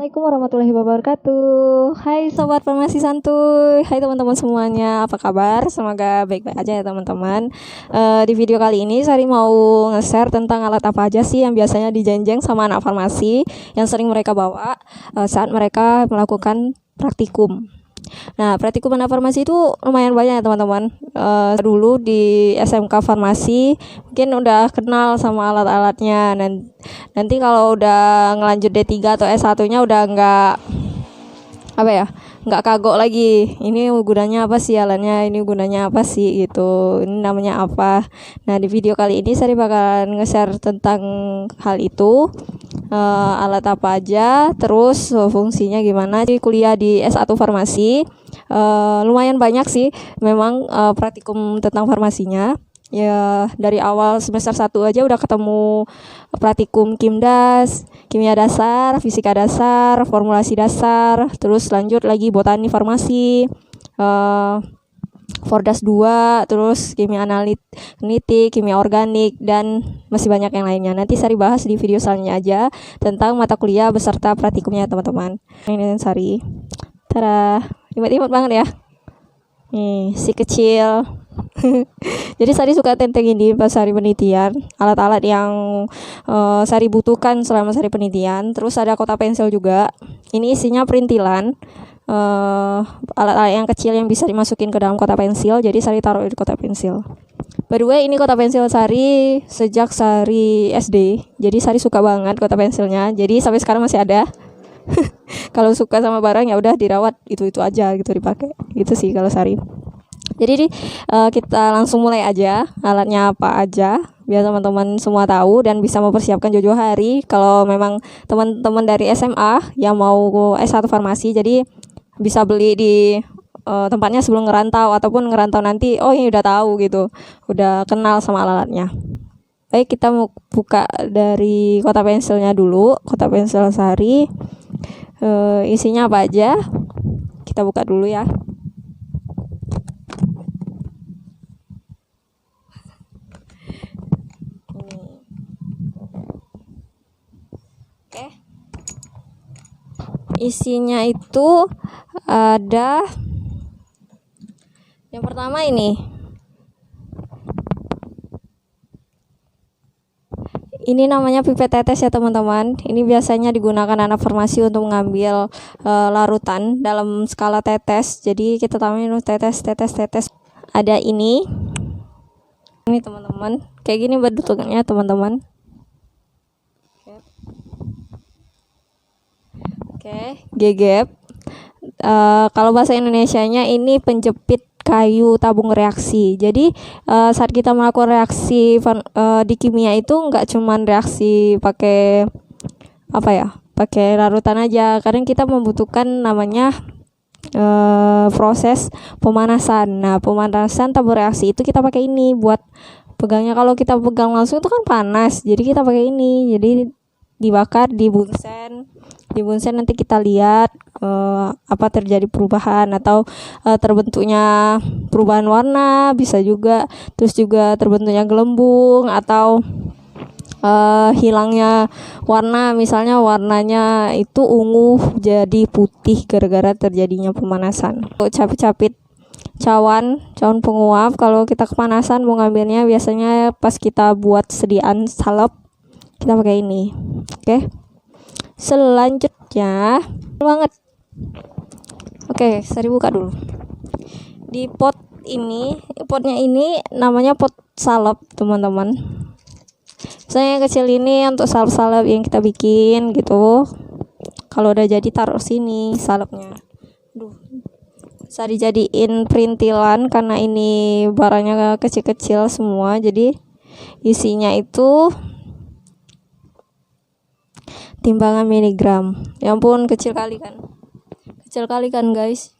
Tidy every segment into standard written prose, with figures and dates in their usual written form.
Assalamualaikum warahmatullahi wabarakatuh. Hai sobat farmasi santuy. Hai teman-teman semuanya. Apa kabar? Semoga baik-baik aja ya teman-teman. Di video kali ini Sari mau nge-share tentang alat apa aja sih yang biasanya dijenjeng sama anak farmasi yang sering mereka bawa saat mereka melakukan praktikum. Nah, praktikum anak farmasi itu lumayan banyak ya teman-teman. Dulu di SMK farmasi mungkin udah kenal sama alat-alatnya. Nanti kalau udah ngelanjut D3 atau S1-nya udah nggak kagok lagi. Ini gunanya apa sih alatnya? Ini gunanya apa sih gitu? Ini namanya apa? Nah, di video kali ini saya bakalan nge-share tentang hal itu. Alat apa aja, terus fungsinya gimana. Di kuliah di S1 farmasi lumayan banyak sih memang praktikum tentang farmasinya. Ya dari awal semester 1 aja udah ketemu praktikum KIMDAS, kimia dasar, fisika dasar, formulasi dasar, terus lanjut lagi botani farmasi, Fordas 2, terus kimia analitik, kimia organik, dan masih banyak yang lainnya. Nanti Sari bahas di video selanjutnya aja tentang mata kuliah beserta praktikumnya teman-teman. Ini Sari. Tada, imut-imut banget ya. Nih, si kecil. Jadi Sari suka tenteng ini pas Sari penelitian, alat-alat yang Sari butuhkan selama Sari penelitian. Terus ada kotak pensil juga. Ini isinya perintilan. Alat-alat yang kecil yang bisa dimasukin ke dalam kotak pensil. Jadi Sari taruh di kotak pensil. By the way, ini kotak pensil Sari sejak Sari SD. Jadi Sari suka banget kotak pensilnya. Jadi sampai sekarang masih ada. Kalau suka sama barang ya udah dirawat, itu aja gitu dipakai. Gitu sih kalau Sari. Jadi kita langsung mulai aja. Alatnya apa aja biar teman-teman semua tahu dan bisa mempersiapkan jauh-jauh hari. Kalau memang teman-teman dari SMA yang mau S1 farmasi, jadi bisa beli di tempatnya sebelum ngerantau, ataupun ngerantau nanti ini udah tahu gitu, udah kenal sama alatnya. Baik, kita mau buka dari kotak pensilnya dulu. Kotak pensil Sari isinya apa aja, kita buka dulu ya. Isinya itu ada yang pertama ini namanya pipet tetes ya teman-teman. Ini biasanya digunakan anak farmasi untuk mengambil larutan dalam skala tetes. Jadi kita tahu tetes. Ada ini teman-teman, kayak gini bentuknya teman-teman. Oke, gegep. Kalau bahasa Indonesianya ini penjepit kayu tabung reaksi. Jadi saat kita melakukan reaksi di kimia itu nggak cuman reaksi pakai pakai larutan aja. Kadang kita membutuhkan namanya proses pemanasan. Nah, pemanasan tabung reaksi itu kita pakai ini buat pegangnya. Kalau kita pegang langsung itu kan panas. Jadi kita pakai ini. Jadi dibakar di bunsen nanti kita lihat apa terjadi perubahan atau terbentuknya perubahan warna, bisa juga, terus juga terbentuknya gelembung atau hilangnya warna, misalnya warnanya itu ungu jadi putih gara-gara terjadinya pemanasan. Capit-capit cawan penguap, kalau kita kepanasan mau ngambilnya biasanya pas kita buat sediaan salep kita pakai ini. Oke. Selanjutnya banget. Oke, Sari buka dulu. Di potnya ini namanya pot salep, teman-teman. Saya yang kecil ini untuk salep-salep yang kita bikin gitu. Kalau udah jadi taruh sini salepnya. Sari jadiin perintilan karena ini barangnya kecil-kecil semua. Jadi isinya itu timbangan miligram. Ya ampun, kecil kali kan guys.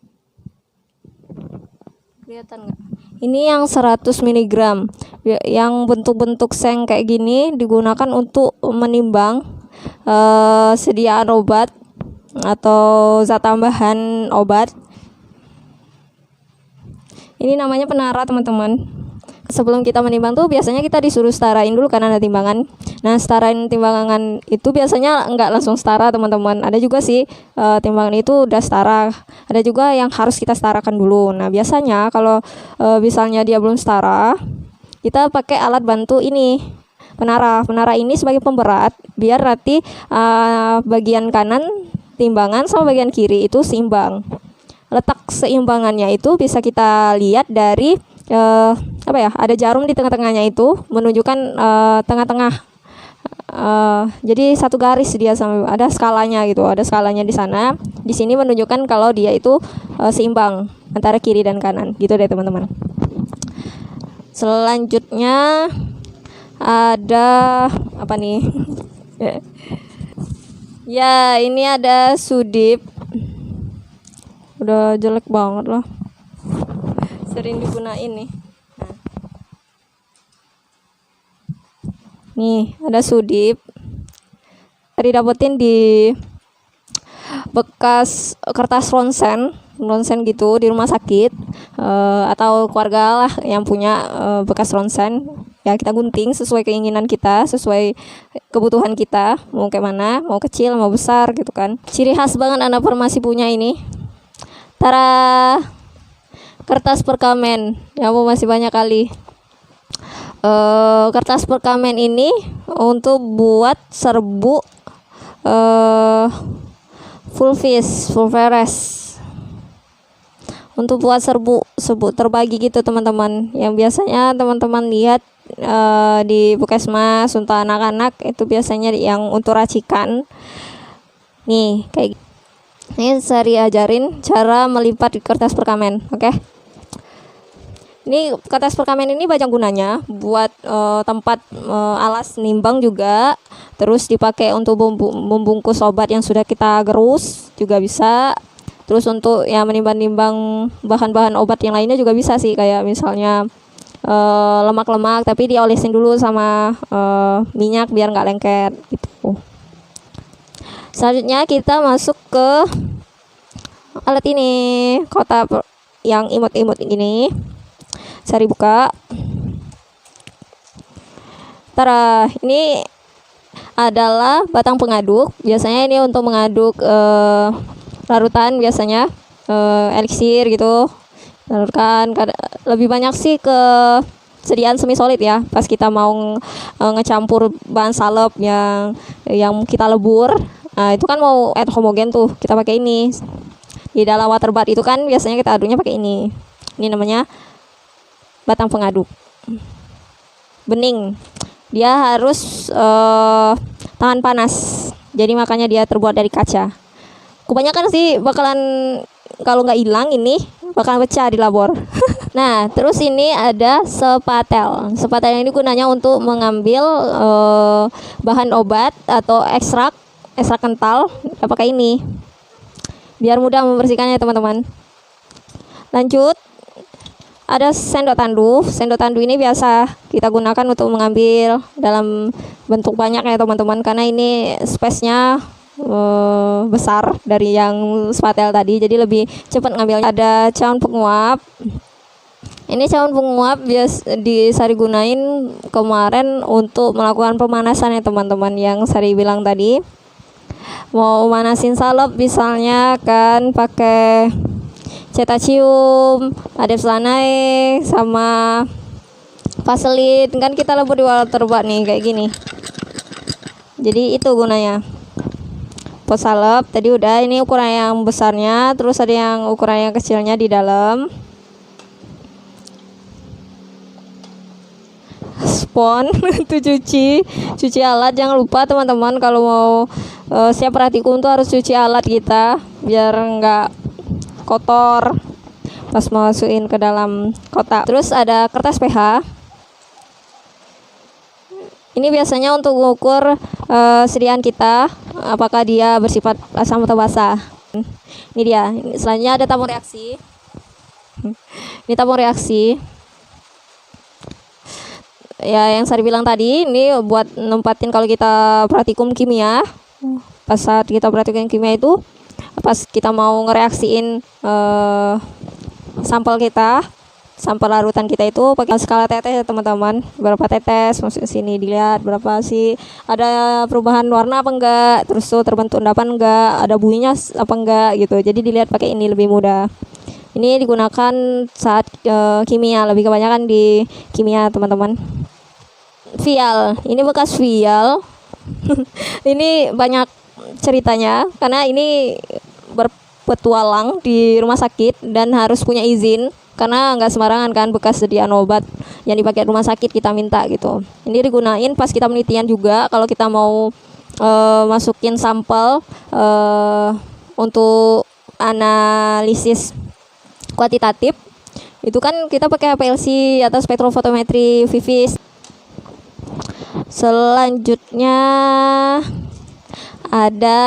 Kelihatan nggak? Ini yang 100 miligram. Yang bentuk-bentuk seng kayak gini digunakan untuk menimbang sediaan obat atau zat tambahan obat. Ini namanya penara teman-teman. sebelum kita menimbang tuh biasanya kita disuruh setarain dulu karena ada timbangan. Nah, setarain timbangan itu biasanya nggak langsung setara teman-teman. Ada juga sih timbangan itu udah setara. Ada juga yang harus kita setarakan dulu. Nah, biasanya kalau misalnya dia belum setara, kita pakai alat bantu ini, penara. Penara ini sebagai pemberat biar nanti bagian kanan timbangan sama bagian kiri itu seimbang. Letak seimbangannya itu bisa kita lihat dari ada jarum di tengah-tengahnya itu menunjukkan tengah-tengah. Jadi satu garis dia sama, ada skalanya gitu, ada skalanya di sana. Di sini menunjukkan kalau dia itu seimbang antara kiri dan kanan gitu deh teman-teman. Selanjutnya ada apa nih? Ya, ini ada sudip. Udah jelek banget lah, sering digunain nih. Nih ada sudip, tadi dapetin di bekas kertas ronsen gitu di rumah sakit, atau keluarga lah yang punya bekas ronsen. Ya kita gunting sesuai keinginan kita, sesuai kebutuhan kita, mau kayak mana, mau kecil mau besar gitu kan. Ciri khas banget anak farmasi punya ini. Tara, kertas perkamen. Ya masih banyak kali. Kertas perkamen ini untuk buat serbu full veres. Untuk buat serbu terbagi gitu teman-teman. Yang biasanya teman-teman lihat di puskesmas untuk anak-anak itu biasanya yang untuk racikan. Nih kayak ini saya ajarin cara melipat kertas perkamen, oke? Ini kertas perkamen ini banyak gunanya buat tempat alas nimbang juga, terus dipakai untuk membungkus obat yang sudah kita gerus juga bisa. Terus untuk yang menimbang-nimbang bahan-bahan obat yang lainnya juga bisa sih, kayak misalnya lemak-lemak tapi diolesin dulu sama minyak biar nggak lengket gitu. Selanjutnya kita masuk ke alat ini, kotak yang imut-imut ini. Saya buka. Tara, ini adalah batang pengaduk. Biasanya ini untuk mengaduk larutan, biasanya eliksir gitu. Larutkan. Lebih banyak sih ke sediaan semi solid ya. Pas kita mau ngecampur bahan salep yang kita lebur. Nah, itu kan mau homogen tuh, kita pakai ini. Di dalam water bath itu kan biasanya kita aduknya pakai ini. Ini namanya batang pengaduk. Bening. Dia harus tahan panas. Jadi makanya dia terbuat dari kaca. Kebanyakan sih bakalan kalau nggak hilang ini bakalan pecah di labor. Nah, terus ini ada sepatel. Sepatel ini gunanya untuk mengambil bahan obat atau ekstrak kental. Kita pakai ini biar mudah membersihkannya teman-teman. Lanjut, ada sendok tandu. Sendok tandu ini biasa kita gunakan untuk mengambil dalam bentuk banyak ya teman-teman, karena ini space-nya besar dari yang spatel tadi, jadi lebih cepat ngambilnya. Ada cawan penguap. Ini cawan penguap bisa digunain kemarin untuk melakukan pemanasan ya teman-teman, yang Sari bilang tadi. Mau manasin salep misalnya kan pakai cetacium, adep selanae sama vaselin, kan kita lebur di water bath nih kayak gini. Jadi itu gunanya. Pot salep tadi udah, ini ukuran yang besarnya, terus ada yang ukuran yang kecilnya di dalam. Spon itu cuci alat, jangan lupa teman-teman kalau mau siap praktikum tuh harus cuci alat kita biar enggak kotor pas masukin ke dalam kotak. Terus ada kertas pH. Ini biasanya untuk mengukur sediaan kita apakah dia bersifat asam atau basah. Ini dia. Selanjutnya ada tabung reaksi. Ini tabung reaksi. Ya, yang saya bilang tadi, ini buat nempatin kalau kita praktikum kimia. Pas saat kita praktikum kimia itu, pas kita mau ngereaksiin sampel kita, sampel larutan kita itu pakai skala tetes ya teman-teman. Berapa tetes masuk ke sini, dilihat berapa sih, ada perubahan warna apa enggak, terus tuh terbentuk endapan enggak, ada bunyinya apa enggak gitu. Jadi dilihat pakai ini lebih mudah. Ini digunakan saat kimia, lebih kebanyakan di kimia teman-teman. Vial, ini bekas vial. Ini banyak ceritanya karena ini berpetualang di rumah sakit dan harus punya izin, karena nggak sembarangan kan bekas sediaan obat yang dipakai rumah sakit kita minta gitu. Ini digunain pas kita penelitian juga, kalau kita mau masukin sampel untuk analisis kuantitatif, itu kan kita pakai HPLC atau spektrofotometri Vivis. Selanjutnya ada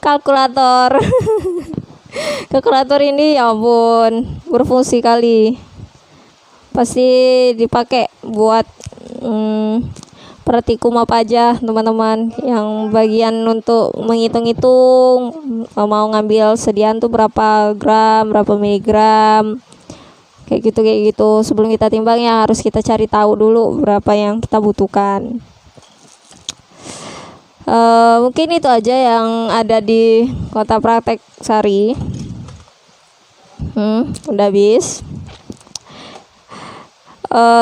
kalkulator. Kalkulator ini ya ampun berfungsi kali, pasti dipakai buat praktikum apa aja teman-teman, yang bagian untuk menghitung-hitung mau ngambil sediaan tuh berapa gram, berapa miligram, kayak gitu. Sebelum kita timbang ya harus kita cari tahu dulu berapa yang kita butuhkan. Mungkin itu aja yang ada di Kota Praktek Sari. Udah habis.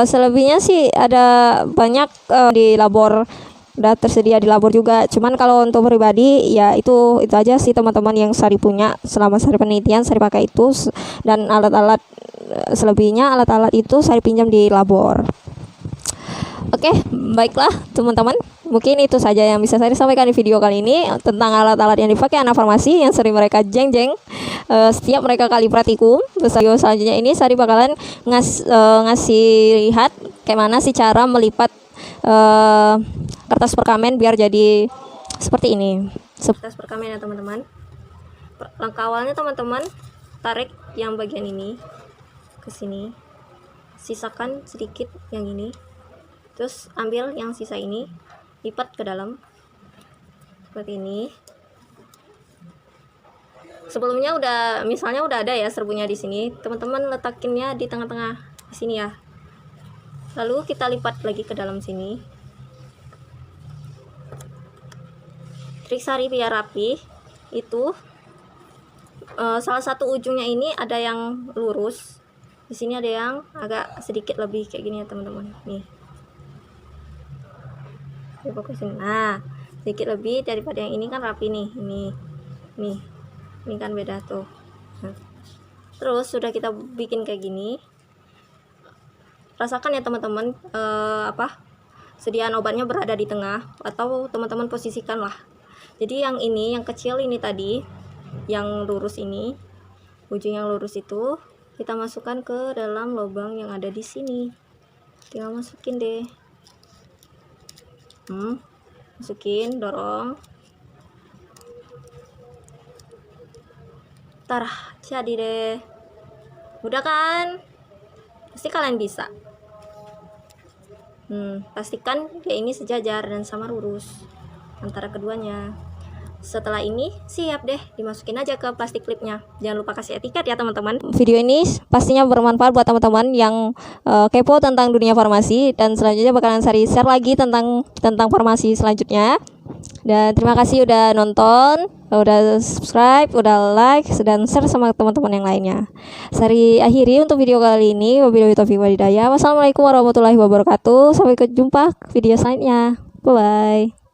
Selebihnya sih ada banyak di labor, udah tersedia di labor juga. Cuman kalau untuk pribadi ya itu aja sih teman-teman yang Sari punya selama Sari penelitian. Sari pakai itu, dan alat-alat selebihnya alat-alat itu Sari pinjam di labor. Oke, baiklah teman-teman, mungkin itu saja yang bisa saya sampaikan di video kali ini tentang alat-alat yang dipakai anak farmasi yang sering mereka jeng-jeng setiap mereka kali praktikum. Terus video selanjutnya ini saya bakalan ngasih lihat kayak mana sih cara melipat kertas perkamen biar jadi seperti ini. Kertas perkamen ya teman-teman. Langkah awalnya teman-teman tarik yang bagian ini ke sini, sisakan sedikit yang ini. Terus ambil yang sisa ini, lipat ke dalam seperti ini. Sebelumnya misalnya udah ada ya serbunya di sini, teman-teman letakinnya di tengah-tengah di sini ya. Lalu kita lipat lagi ke dalam sini. Trik Sari biar rapi itu salah satu ujungnya ini ada yang lurus, di sini ada yang agak sedikit lebih kayak gini ya teman-teman. Nih. Nah, sedikit lebih daripada yang ini kan rapi nih. Ini kan beda tuh. Nah, terus sudah kita bikin kayak gini, rasakan ya teman-teman sediaan obatnya berada di tengah, atau teman-teman posisikan lah. Jadi yang ini, yang kecil ini tadi, yang lurus ini, ujung yang lurus itu kita masukkan ke dalam lubang yang ada di sini. Tinggal masukin deh. Masukin, dorong. Jadi deh. Mudah kan? Pasti kalian bisa. Pastikan kayak ini sejajar dan sama lurus antara keduanya. Setelah ini siap deh, dimasukin aja ke plastik clipnya. Jangan lupa kasih etiket ya teman-teman. Video ini pastinya bermanfaat buat teman-teman yang kepo tentang dunia farmasi, dan selanjutnya bakalan Sari share lagi tentang farmasi selanjutnya. Dan terima kasih udah nonton, udah subscribe, udah like, dan share sama teman-teman yang lainnya. Sari akhiri untuk video kali ini. Wabillahi taufiq walhidayah. Wassalamualaikum warahmatullahi wabarakatuh. Sampai jumpa video selanjutnya. Bye bye.